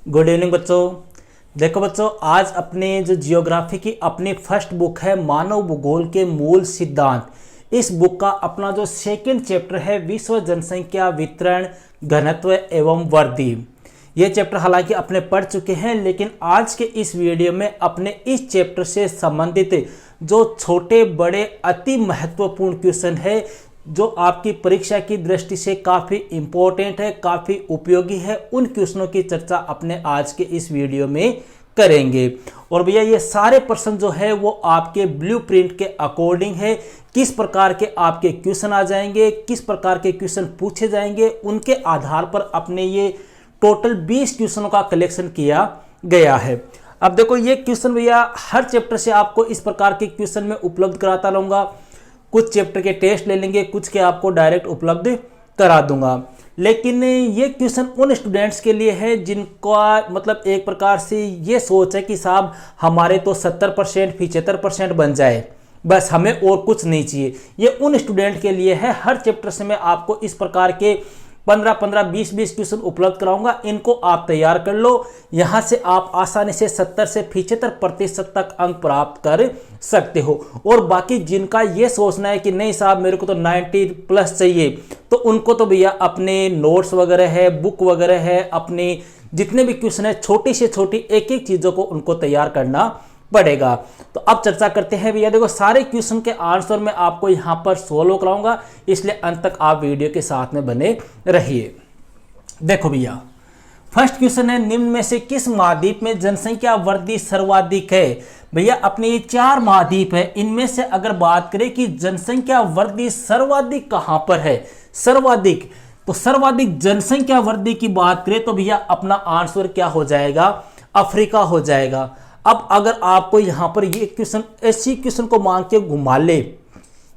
Good evening बच्चों। देखो बच्चों, आज अपने जो जियोग्राफी की अपनी फर्स्ट बुक है मानव भूगोल के मूल सिद्धांत, इस बुक का अपना जो सेकंड चैप्टर है विश्व जनसंख्या वितरण घनत्व एवं वृद्धि। ये चैप्टर हालांकि अपने पढ़ चुके हैं, लेकिन आज के इस वीडियो में अपने इस चैप्टर से संबंधित जो छोटे बड़े अति महत्वपूर्ण क्वेश्चन है जो आपकी परीक्षा की दृष्टि से काफ़ी इम्पोर्टेंट है, काफ़ी उपयोगी है, उन क्वेश्चनों की चर्चा अपने आज के इस वीडियो में करेंगे। और भैया ये सारे प्रश्न जो है वो आपके ब्लूप्रिंट के अकॉर्डिंग है। किस प्रकार के आपके क्वेश्चन आ जाएंगे, किस प्रकार के क्वेश्चन पूछे जाएंगे, उनके आधार पर अपने ये टोटल 20 क्वेश्चनों का कलेक्शन किया गया है। अब देखो ये क्वेश्चन भैया हर चैप्टर से आपको इस प्रकार के क्वेश्चन में उपलब्ध कराता रहूँगा। कुछ चैप्टर के टेस्ट ले लेंगे, कुछ के आपको डायरेक्ट उपलब्ध करा दूंगा। लेकिन ये क्वेश्चन उन स्टूडेंट्स के लिए है जिनका मतलब एक प्रकार से ये सोच है कि साहब हमारे तो 70% 75% बन जाए, बस हमें और कुछ नहीं चाहिए। ये उन स्टूडेंट के लिए है। हर चैप्टर से मैं आपको इस प्रकार के 15-15 20-20 क्वेश्चन उपलब्ध कराऊंगा। इनको आप तैयार कर लो। यहाँ से आप आसानी से 70 से 75% तक अंक प्राप्त कर सकते हो। और बाकी जिनका ये सोचना है कि नहीं साहब मेरे को तो 90+ चाहिए, तो उनको तो भैया अपने नोट्स वगैरह है, बुक वगैरह है, अपने जितने भी क्वेश्चन है छोटी से छोटी एक एक चीज़ों को उनको तैयार करना पड़ेगा। तो अब चर्चा करते हैं भैया। देखो सारे क्वेश्चन के आंसर मैं आपको यहाँ पर सोल्व कराऊंगा, इसलिए अंत तक आप वीडियो के साथ में बने रहिए। देखो भैया फर्स्ट क्वेश्चन है, निम्न में से किस महाद्वीप में जनसंख्या वृद्धि सर्वाधिक है? भैया अपने ये 4 महाद्वीप है, इनमें से अगर बात करें कि जनसंख्या वृद्धि सर्वाधिक कहां पर है, सर्वाधिक, तो सर्वाधिक जनसंख्या वृद्धि की बात करें तो भैया अपना आंसर क्या हो जाएगा? अफ्रीका हो जाएगा। अब अगर आपको यहां पर ये क्वेश्चन इसी क्वेश्चन को मांग के घुमा ले,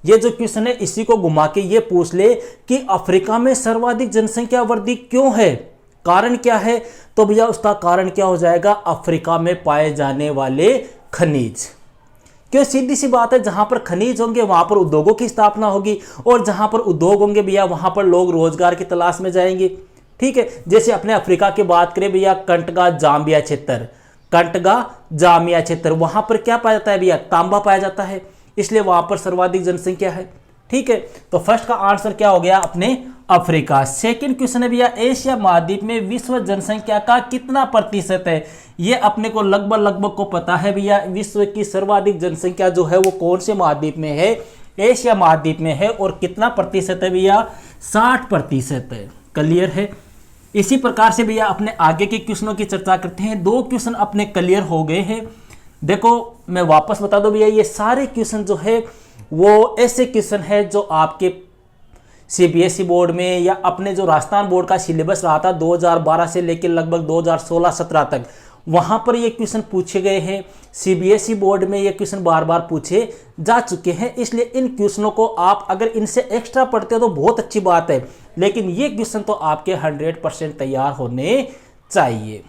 ये जो क्वेश्चन है इसी को घुमा के ये पूछ ले कि अफ्रीका में सर्वाधिक जनसंख्या वृद्धि क्यों है, कारण क्या है, तो भैया उसका कारण क्या हो जाएगा? अफ्रीका में पाए जाने वाले खनिज। क्यों? सीधी सी बात है, जहां पर खनिज होंगे वहां पर उद्योगों की स्थापना होगी, और जहां पर उद्योग होंगे भैया वहां पर लोग रोजगार की तलाश में जाएंगे। ठीक है, जैसे अपने अफ्रीका की बात करें भैया, कंटगा जाम्बिया क्षेत्र, कंटगा जामिया क्षेत्र, वहां पर क्या पाया जाता है भैया? तांबा पाया जाता है, इसलिए वहां पर सर्वाधिक जनसंख्या है। ठीक है, तो फर्स्ट का आंसर क्या हो गया? अपने अफ्रीका। सेकंड क्वेश्चन है भैया, एशिया महाद्वीप में विश्व जनसंख्या का कितना प्रतिशत है? ये अपने को लगभग को पता है भैया। विश्व की सर्वाधिक जनसंख्या जो है वो कौन से महाद्वीप में है? एशिया महाद्वीप में है। और कितना प्रतिशत है भैया? 60% है। क्लियर है। इसी प्रकार से भैया अपने आगे के क्वेश्चनों की चर्चा करते हैं। 2 क्वेश्चन अपने क्लियर हो गए हैं। देखो मैं वापस बता दूं भैया, ये सारे क्वेश्चन जो है वो ऐसे क्वेश्चन है जो आपके सीबीएसई बोर्ड में या अपने जो राजस्थान बोर्ड का सिलेबस रहा था 2012 से लेकर लगभग 2016-17 तक, वहां पर ये क्वेश्चन पूछे गए हैं। सीबीएसई बोर्ड में ये क्वेश्चन बार बार पूछे जा चुके हैं, इसलिए इन क्वेश्चनों को आप अगर इनसे एक्स्ट्रा पढ़ते हो तो बहुत अच्छी बात है, लेकिन ये क्वेश्चन तो आपके 100% तैयार होने चाहिए।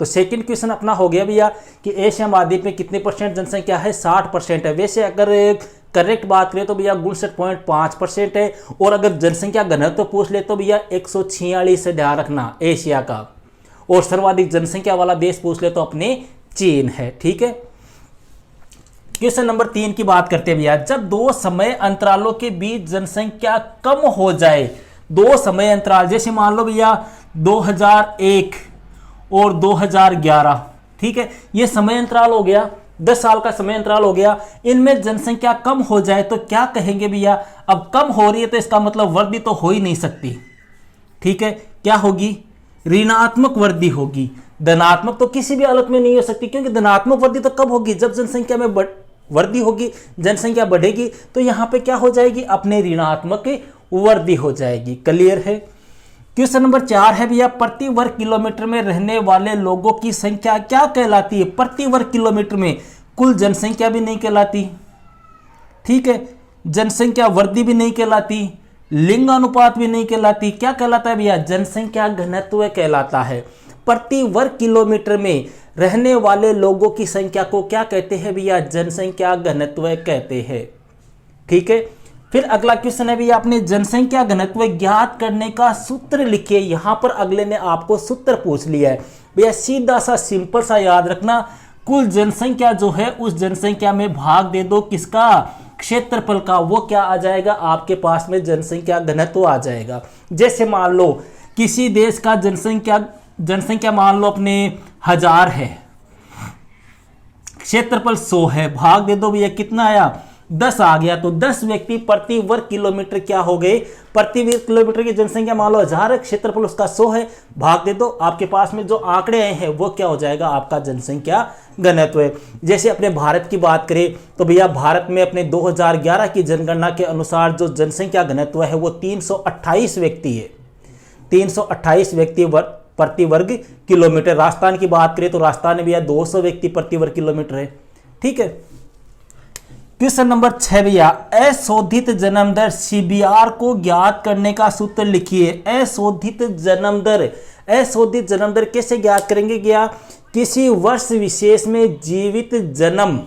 तो सेकंड क्वेश्चन अपना हो गया भैया कि एशिया महाद्वीप में कितने % जनसंख्या है? 60% है। वैसे अगर करेक्ट बात करें तो भैया 59.5% है। और अगर जनसंख्या घनत्व पूछ ले तो भैया 146 से ध्यान रखना एशिया का। और सर्वाधिक जनसंख्या वाला देश पूछ ले तो अपने चीन है। ठीक है, क्वेश्चन नंबर 3 की बात करते हैं भैया। जब 2 समय अंतरालों के बीच जनसंख्या कम हो जाए, 2 समय अंतराल जैसे मान लो भैया 2001 और 2011, ठीक है, ये समय अंतराल हो गया, 10 साल का समय अंतराल हो गया, इनमें जनसंख्या कम हो जाए तो क्या कहेंगे भैया? अब कम हो रही है तो इसका मतलब वृद्धि तो हो ही नहीं सकती। ठीक है, क्या होगी? ऋणात्मक वृद्धि होगी। धनात्मक तो किसी भी हालत में नहीं हो सकती, क्योंकि धनात्मक वृद्धि तो कब होगी? जब जनसंख्या में वृद्धि होगी, जनसंख्या बढ़ेगी, तो यहां पे क्या हो जाएगी? अपने ऋणात्मक वृद्धि हो जाएगी। क्लियर है। क्वेश्चन नंबर 4 है भैया, प्रति वर्ग किलोमीटर में रहने वाले लोगों की संख्या क्या कहलाती है? प्रति वर्ग किलोमीटर में कुल जनसंख्या भी नहीं कहलाती, ठीक है, जनसंख्या वृद्धि भी नहीं कहलाती, लिंग अनुपात भी नहीं कहलाती, क्या कहलाता है भैया? जनसंख्या घनत्व कहलाता है। प्रति वर्ग किलोमीटर में रहने वाले लोगों की संख्या को क्या कहते हैं भैया? जनसंख्या घनत्व कहते हैं। ठीक है, फिर अगला क्वेश्चन है भैया, आपने जनसंख्या घनत्व ज्ञात करने का सूत्र लिखिए। यहां पर अगले ने आपको सूत्र पूछ लिया है। भैया सीधा सा सिंपल सा याद रखना, कुल जनसंख्या जो है उस जनसंख्या में भाग दे दो किसका, क्षेत्रफल का, वो क्या आ जाएगा आपके पास में जनसंख्या घनत्व आ जाएगा। जैसे मान लो किसी देश का जनसंख्या मान लो अपने 1000 है, क्षेत्रफल 100 है, भाग दे दो भैया कितना आया 10 आ गया, तो 10 व्यक्ति प्रति वर्ग किलोमीटर क्या हो गए, प्रति वर्ग किलोमीटर की जनसंख्या मान लो 1000 है, क्षेत्रफल उसका 100 है, भाग दे दो, आपके पास में जो आंकड़े आए हैं वो क्या हो जाएगा आपका जनसंख्या घनत्व है। जैसे अपने भारत की बात करें तो भैया भारत में अपने 2011 की जनगणना के अनुसार जो जनसंख्या घनत्व है वो 328 व्यक्ति है, 328 व्यक्ति प्रति वर्ग किलोमीटर। राजस्थान की बात करें तो राजस्थान में भैया 200 व्यक्ति प्रति वर्ग किलोमीटर है। ठीक है, क्वेश्चन नंबर 6 भैया, अशोधित जन्म दर CBR को ज्ञात करने का सूत्र लिखिए। अशोधित जन्म दर, अशोधित जन्म दर कैसे ज्ञात करेंगे, क्या किसी वर्ष विशेष में जीवित जन्म,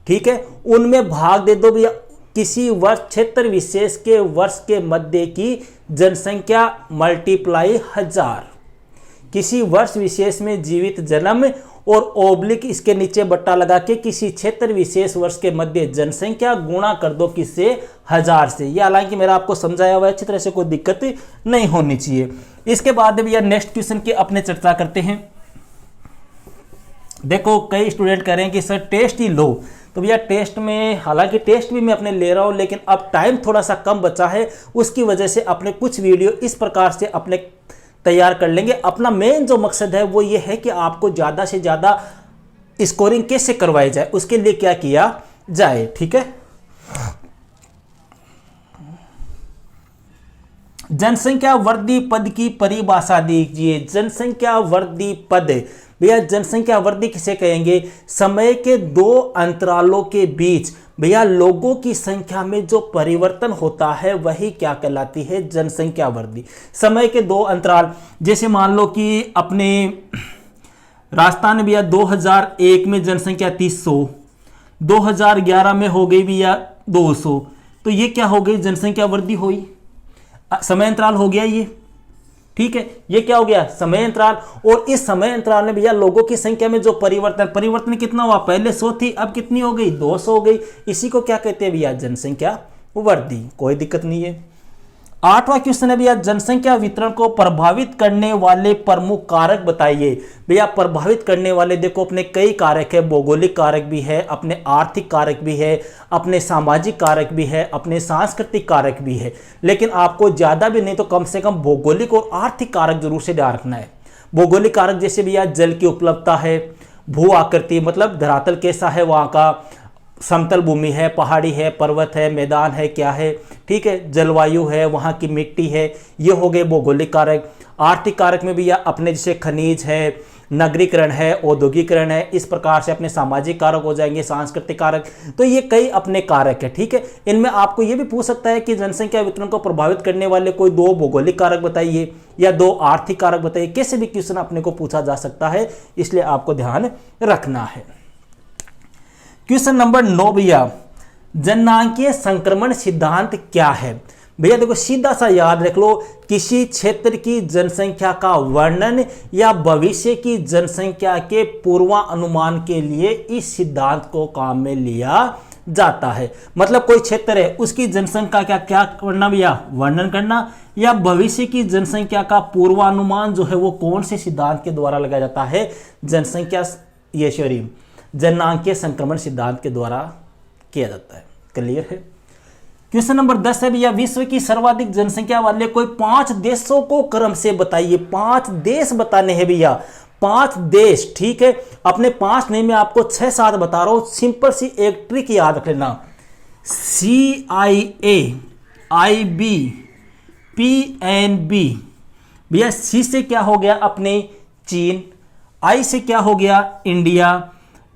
ठीक है, उनमें भाग दे दो भैया किसी वर्ष क्षेत्र विशेष के वर्ष के मध्य की जनसंख्या मल्टीप्लाई 1000, किसी वर्ष विशेष में जीवित जन्म और ओब्लिक इसके नीचे बट्टा लगा के किसी क्षेत्र विशेष वर्ष के मध्य जनसंख्या गुणा कर दो किससे, 1000 से। ये हालांकि मेरा आपको समझाया हुआ है, अच्छी तरह से कोई दिक्कत नहीं होनी चाहिए। इसके बाद भैया नेक्स्ट क्वेश्चन की अपने चर्चा करते हैं। देखो कई स्टूडेंट कह रहे हैं कि सर टेस्ट ही लो, तो भैया टेस्ट में, हालांकि टेस्ट भी मैं अपने ले रहा हूं लेकिन अब टाइम थोड़ा सा कम बचा है, उसकी वजह से अपने कुछ वीडियो इस प्रकार से अपने तैयार कर लेंगे। अपना मेन जो मकसद है वो ये है कि आपको ज़्यादा से ज़्यादा स्कोरिंग कैसे करवाई जाए, उसके लिए क्या किया जाए। ठीक है, जनसंख्या वृद्धि पद की परिभाषा दीजिए। जनसंख्या वृद्धि पद, भैया जनसंख्या वृद्धि किसे कहेंगे, समय के 2 अंतरालों के बीच भैया लोगों की संख्या में जो परिवर्तन होता है वही क्या कहलाती है, जनसंख्या वृद्धि। समय के 2 अंतराल, जैसे मान लो कि अपने राजस्थान में भैया 2001 में जनसंख्या 300, 2011 में हो गई भैया 200, तो ये क्या हो गई, जनसंख्या वृद्धि हुई, समय अंतराल हो गया ये। ठीक है, ये क्या हो गया, समय अंतराल। और इस समय अंतराल में भैया लोगों की संख्या में जो परिवर्तन कितना हुआ, पहले 100 थी अब कितनी हो गई, 200 हो गई, इसी को क्या कहते हैं भैया, जनसंख्या वृद्धि। कोई दिक्कत नहीं है। 8वां क्वेश्चन है भैया, जनसंख्या वितरण को प्रभावित करने वाले प्रमुख कारक बताइए। भैया प्रभावित करने वाले देखो अपने कई कारक है, भौगोलिक कारक भी है, अपने आर्थिक कारक भी है, अपने सामाजिक कारक भी है, अपने सांस्कृतिक कारक भी है, लेकिन आपको ज्यादा भी नहीं तो कम से कम भौगोलिक और आर्थिक कारक जरूर से ध्यान रखना है। भौगोलिक कारक जैसे भैया जल की उपलब्धता है, भू आकृति मतलब धरातल कैसा है वहाँ का, समतल भूमि है, पहाड़ी है, पर्वत है, मैदान है, क्या है, ठीक है, जलवायु है, वहाँ की मिट्टी है, ये हो गए भौगोलिक कारक। आर्थिक कारक में भी या अपने जैसे खनिज है, नगरीकरण है, औद्योगिकरण है, इस प्रकार से अपने सामाजिक कारक हो जाएंगे, सांस्कृतिक कारक, तो ये कई अपने कारक है। ठीक है, इनमें आपको ये भी पूछ सकता है कि जनसंख्या वितरण को प्रभावित करने वाले कोई 2 भौगोलिक कारक बताइए या 2 आर्थिक कारक बताइए, कैसे भी क्वेश्चन अपने को पूछा जा सकता है, इसलिए आपको ध्यान रखना है। क्वेश्चन नंबर 9 भैया, जननांकीय संक्रमण सिद्धांत क्या है। भैया देखो सीधा सा याद रख लो, किसी क्षेत्र की जनसंख्या का वर्णन या भविष्य की जनसंख्या के पूर्वानुमान के लिए इस सिद्धांत को काम में लिया जाता है। मतलब कोई क्षेत्र है उसकी जनसंख्या का क्या करना भैया, वर्णन करना, या भविष्य की जनसंख्या का पूर्वानुमान जो है वो कौन से सिद्धांत के द्वारा लगाया जाता है, जनसंख्या जननांकीय संक्रमण सिद्धांत के द्वारा किया जाता है। क्लियर है। क्वेश्चन नंबर 10 है भैया, विश्व की सर्वाधिक जनसंख्या वाले कोई 5 देशों को क्रम से बताइए। 5 देश बताने हैं भैया, 5 देश। ठीक है, अपने 5 नहीं मैं आपको 6-7 बता रहा हूं। सिंपल सी एक ट्रिक याद रख लेना, CIA, IB, PNB। भैया सी से क्या हो गया अपने चीन, आई से क्या हो गया इंडिया,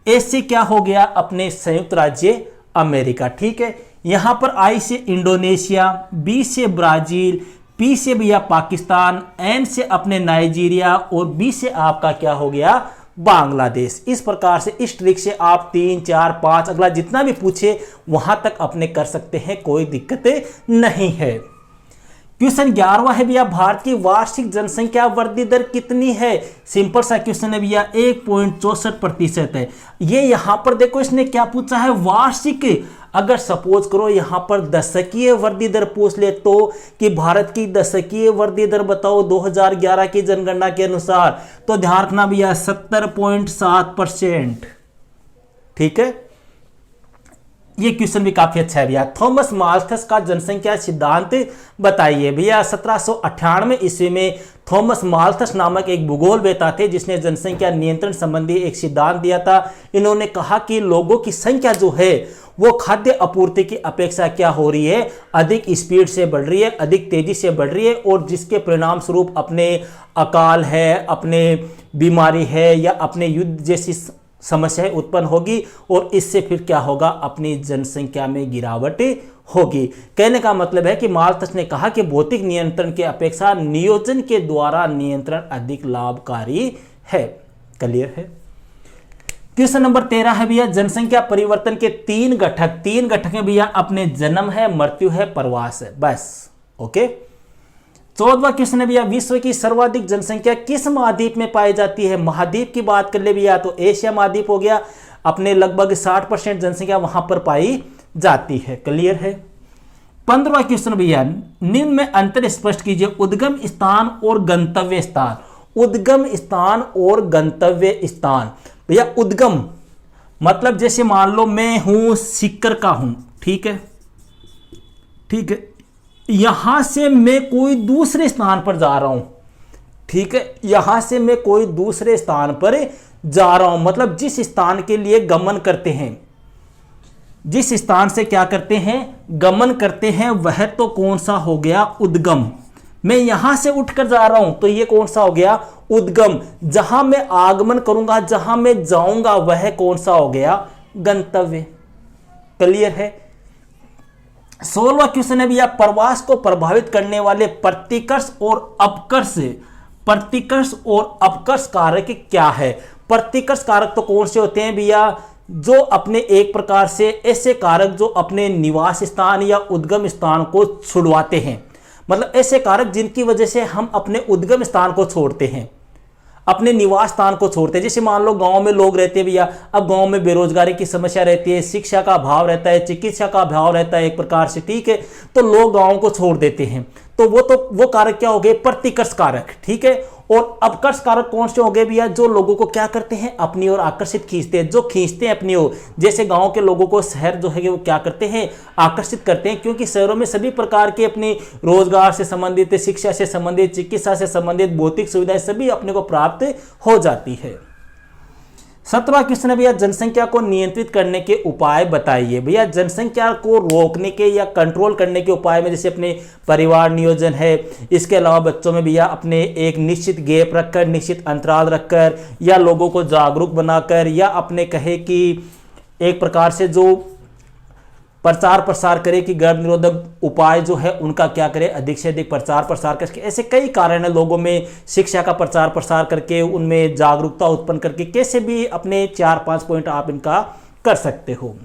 ए से क्या हो गया अपने संयुक्त राज्य अमेरिका। ठीक है, यहां पर आई से इंडोनेशिया, बी से ब्राजील, पी से भैया पाकिस्तान, एन से अपने नाइजीरिया और बी से आपका क्या हो गया बांग्लादेश। इस प्रकार से इस ट्रिक से आप 3, 4, 5 अगला जितना भी पूछे वहां तक अपने कर सकते हैं, कोई दिक्कत नहीं है। क्वेश्चन 11वां है भैया, भारत की वार्षिक जनसंख्या वृद्धि दर कितनी है? सिंपल सा क्वेश्चन है भैया, 1.64% है। ये यहां पर देखो इसने क्या पूछा है, वार्षिक। अगर सपोज करो यहां पर दशकीय वृद्धि दर पूछ ले तो, कि भारत की दशकीय वृद्धि दर बताओ 2011 की जनगणना के अनुसार, तो ध्यान रखना भैया 70.7%। ठीक है, ये क्वेश्चन भी काफी अच्छा है भैया। थॉमस माल्थस का जनसंख्या सिद्धांत बताइए भैया। 1798 ईस्वी में थॉमस माल्थस नामक एक भूगोलवेत्ता थे जिसने जनसंख्या नियंत्रण संबंधी एक सिद्धांत दिया था। इन्होंने कहा कि लोगों की संख्या जो है वो खाद्य आपूर्ति की अपेक्षा क्या हो रही है, अधिक स्पीड से बढ़ रही है, अधिक तेजी से बढ़ रही है, और जिसके परिणाम स्वरूप अपने अकाल है, अपने बीमारी है, या अपने युद्ध जैसी समस्याएं उत्पन्न होगी, और इससे फिर क्या होगा, अपनी जनसंख्या में गिरावट होगी। कहने का मतलब है कि माल्थस ने कहा कि भौतिक नियंत्रण की अपेक्षा नियोजन के द्वारा नियंत्रण अधिक लाभकारी है। क्लियर है। क्वेश्चन नंबर 13 है भैया, जनसंख्या परिवर्तन के तीन घटक है भैया, अपने जन्म है, मृत्यु है, प्रवास है, बस। ओके। 14वां क्वेश्चन है भैया, विश्व की सर्वाधिक जनसंख्या किस महाद्वीप में पाई जाती है? महाद्वीप की बात कर ले भैया तो एशिया महाद्वीप हो गया, अपने लगभग 60% जनसंख्या वहां पर पाई जाती है। क्लियर है। 15वां क्वेश्चन भैया, निम्न में अंतर स्पष्ट कीजिए, उद्गम स्थान और गंतव्य स्थान। उद्गम स्थान और गंतव्य स्थान। भैया उद्गम मतलब जैसे मान लो मैं हूं सीकर का हूं, ठीक है, ठीक है, यहां से मैं कोई दूसरे स्थान पर जा रहा हूं, ठीक है, यहां से मैं कोई दूसरे स्थान पर जा रहा हूं, मतलब जिस स्थान के लिए गमन करते हैं, जिस स्थान से क्या करते हैं, गमन करते हैं, वह तो कौन सा हो गया, उद्गम। मैं यहां से उठकर जा रहा हूं तो ये कौन सा हो गया, उद्गम। जहां मैं आगमन करूंगा, जहां मैं जाऊंगा, वह कौन सा हो गया, गंतव्य। क्लियर है। 16वां क्वेश्चन है भैया, प्रवास को प्रभावित करने वाले प्रतिकर्ष और अपकर्ष, प्रतिकर्ष और अपकर्ष कारक क्या है? प्रतिकर्ष कारक तो कौन से होते हैं भैया, जो अपने एक प्रकार से ऐसे कारक जो अपने निवास स्थान या उद्गम स्थान को छुड़वाते हैं, मतलब ऐसे कारक जिनकी वजह से हम अपने उद्गम स्थान को छोड़ते हैं, अपने निवास स्थान को छोड़ते हैं। जैसे मान लो गांव में लोग रहते हैं भैया, अब गांव में बेरोजगारी की समस्या रहती है, शिक्षा का अभाव रहता है, चिकित्सा का अभाव रहता है एक प्रकार से, ठीक है, तो लोग गांव को छोड़ देते हैं। तो वो कारक क्या हो गए, प्रतिकर्ष कारक, ठीक है। और अपकर्ष कारक कौन से हो गए भैया, जो लोगों को क्या करते हैं, अपनी ओर आकर्षित खींचते हैं, जो खींचते हैं अपनी ओर। जैसे गांव के लोगों को शहर जो है वो क्या करते हैं, आकर्षित करते हैं, क्योंकि शहरों में सभी प्रकार के अपने रोजगार से संबंधित, शिक्षा से संबंधित, चिकित्सा से संबंधित भौतिक सुविधाएं सभी अपने को प्राप्त हो जाती है। 17वां क्वेश्चन है भैया, जनसंख्या को नियंत्रित करने के उपाय बताइए। भैया जनसंख्या को रोकने के या कंट्रोल करने के उपाय में जैसे अपने परिवार नियोजन है, इसके अलावा बच्चों में भैया अपने एक निश्चित गैप रखकर, निश्चित अंतराल रखकर, या लोगों को जागरूक बनाकर, या अपने कहे कि एक प्रकार से जो प्रचार प्रसार करे कि गर्भ निरोधक उपाय जो है उनका क्या करे, अधिक से अधिक प्रचार प्रसार करके। ऐसे कई कारण है, लोगों में शिक्षा का प्रचार प्रसार करके, उनमें जागरूकता उत्पन्न करके, कैसे भी अपने 4-5 पॉइंट आप इनका कर सकते हो।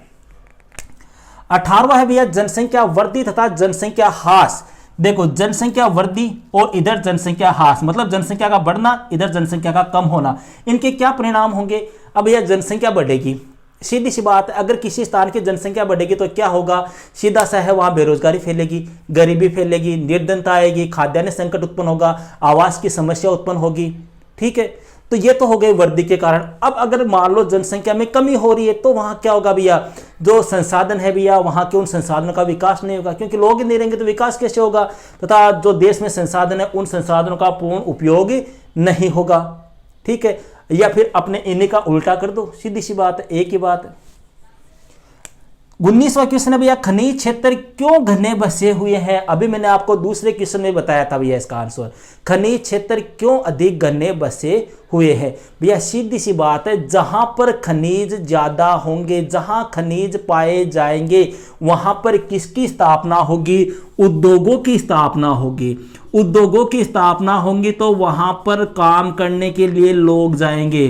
18वां है भैया, जनसंख्या वृद्धि तथा जनसंख्या ह्रास। देखो जनसंख्या वृद्धि और इधर जनसंख्या ह्रास, मतलब जनसंख्या का बढ़ना, इधर जनसंख्या का कम होना, इनके क्या परिणाम होंगे। अब भैया जनसंख्या बढ़ेगी, सीधी सी बात है, अगर किसी स्थान की जनसंख्या बढ़ेगी तो क्या होगा, सीधा सा है, वहां बेरोजगारी फैलेगी, गरीबी फैलेगी, निर्धनता आएगी, खाद्यान्न संकट उत्पन्न होगा, आवास की समस्या उत्पन्न होगी, ठीक है। तो ये तो हो गए वृद्धि के कारण। अब अगर मान लो जनसंख्या में कमी हो रही है तो वहां क्या होगा भैया, जो संसाधन है भैया, वहां के उन संसाधनों का विकास नहीं होगा, क्योंकि लोग ही नहीं रहेंगे तो विकास कैसे होगा, तथा जो देश में संसाधन है उन संसाधनों का पूर्ण उपयोग नहीं होगा, ठीक है। या फिर अपने इन्हीं का उल्टा कर दो, सीधी सी बात है, एक ही बात है। 19वां क्वेश्चन है भैया, खनिज क्षेत्र क्यों घने बसे हुए हैं। अभी मैंने आपको दूसरे क्वेश्चन में बताया था भैया इसका आंसर, खनिज क्षेत्र क्यों अधिक घने बसे हुए हैं। भैया सीधी सी बात है, जहां पर खनिज ज्यादा होंगे, जहां खनिज पाए जाएंगे, वहां पर किसकी स्थापना होगी, उद्योगों की स्थापना होगी। उद्योगों की स्थापना होंगी तो वहां पर काम करने के लिए लोग जाएंगे,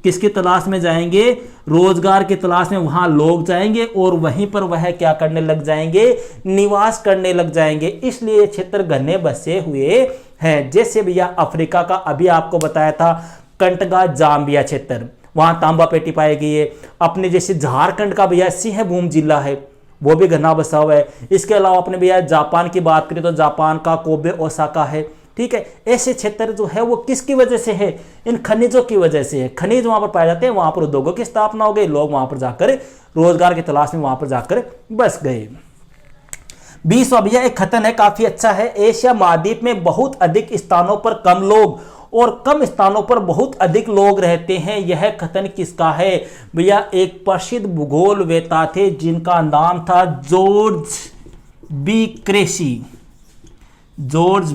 किसकी तलाश में जाएंगे? रोजगार की तलाश में वहां लोग जाएंगे और वहीं पर वह क्या करने लग जाएंगे? निवास करने लग जाएंगे। इसलिए ये क्षेत्र घने बसे हुए हैं। जैसे भैया अफ्रीका का अभी आपको बताया था कंटगा जाम्बिया क्षेत्र, वहां तांबा पेटी पाई गई है। अपने जैसे झारखंड का भैया सिंहभूम जिला है, वो भी घना बसा हुआ है। इसके अलावा अपने भैया जापान की बात करें तो जापान का कोबे ओसाका है, ठीक है। ऐसे क्षेत्र जो है वो किसकी वजह से है? इन खनिजों की वजह से है। खनिज वहां पर पाए जाते हैं, वहां पर उद्योगों की स्थापना हो गई, लोग वहां पर जाकर रोजगार की तलाश में वहां पर जाकर बस गए। 20वां भैया एक कथन है, काफी अच्छा है। एशिया महाद्वीप में बहुत अधिक स्थानों पर कम लोग और कम स्थानों पर बहुत अधिक लोग रहते हैं। यह कथन किसका है? भैया एक प्रसिद्ध भूगोलवेता थे जिनका नाम था George B Cressey. George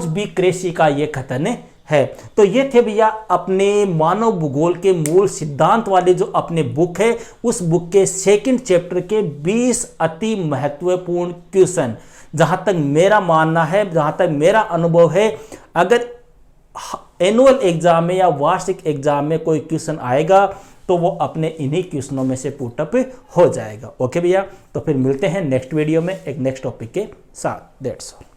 B Cressey का यह कथन है। तो ये थे भैया अपने मानव भूगोल के मूल सिद्धांत वाले जो अपने बुक है, उस बुक के सेकंड चैप्टर के 20 अति महत्वपूर्ण क्वेश्चन। जहां तक मेरा मानना है, जहां तक मेरा अनुभव है, अगर एनुअल एग्जाम में या वार्षिक एग्जाम में कोई क्वेश्चन आएगा तो वो अपने इन्हीं क्वेश्चनों में से पुटअप हो जाएगा। ओके भैया, तो फिर मिलते हैं नेक्स्ट वीडियो में एक नेक्स्ट टॉपिक के साथ। That's all.